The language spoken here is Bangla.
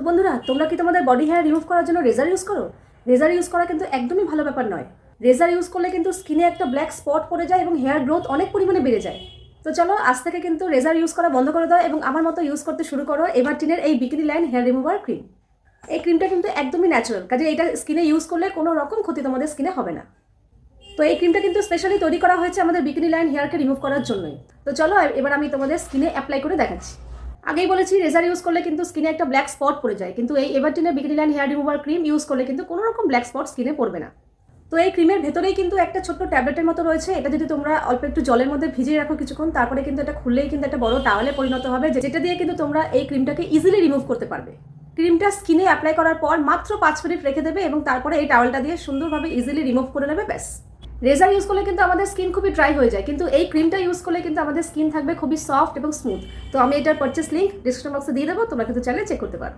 বন্ধুরা, তোমরা কি তোমাদের বডি হেয়ার রিমুভ করার জন্য রেজার ইউজ করো? রেজার ইউজ করা কিন্তু একদমই ভালো ব্যাপার নয়। রেজার ইউজ করলে কিন্তু স্কিনে একটা ব্ল্যাক স্পট পড়ে যায় এবং হেয়ার গ্রোথ অনেক পরিমাণে বেড়ে যায়। তো চলো আজ থেকে কিন্তু রেজার ইউজ করা বন্ধ করে দাও এবং আমার মতো ইউজ করতে শুরু করো এভারটিনের এই bikini line hair remover cream. এই ক্রিমটা কিন্তু একদমই ন্যাচারাল, কাজে এটা স্কিনে ইউজ করলে কোনো রকম ক্ষতি তোমাদের স্কিনে হবে না। তো এই ক্রিমটা কিন্তু স্পেশালি তৈরি করা হয়েছে আমাদের বিকিনি লাইন হেয়ারকে রিমুভ করার জন্যই। তো চলো এবার আমি তোমাদের স্কিনে অ্যাপ্লাই করে দেখাচ্ছি। আগেই বলেছি রেজার ইউজ করলে কিন্তু স্কিনে একটা ব্ল্যাক স্পট পড়ে যায়, কিন্তু এই এভারটিনের bikini line hair remover cream use করলে কিন্তু কোনো রকম ব্ল্যাক স্পট স্কিনে পড়বে না। তো এই ক্রিমের ভেতরেই কিন্তু একটা ছোট্ট ট্যাবলেটের মতো রয়েছে। এটা যদি তোমরা অল্প একটু জলের মধ্যে ভিজিয়ে রাখো কিছুক্ষণ, তারপরে কিন্তু এটা খুললেই কিন্তু একটা বড় টাওয়ালে পরিণত হবে, যেটা দিয়ে কিন্তু তোমরা এই ক্রিমটাকে ইজিলি রিমুভ করতে পারবে। ক্রিমটা স্কিনে অ্যাপ্লাই করার পর মাত্র 5 মিনিট রেখে দেবে এবং তারপরে এই টাওয়ালটা দিয়ে সুন্দরভাবে ইজিলি রিমুভ করে নেবে, ব্যাস। রেজার ইউজ করলে কিন্তু আমাদের স্কিন খুবই ড্রাই হয়ে যায়, কিন্তু এই ক্রিমটা ইউজ করলে কিন্তু আমাদের স্কিন থাকবে খুবই সফট এবং স্মুথ। তো আমি এটার পারচেস লিঙ্ক ডিসক্রিপশন বক্সে দিয়ে দেবো, তোমরা কিন্তু চাইলে চেক করতে পারো।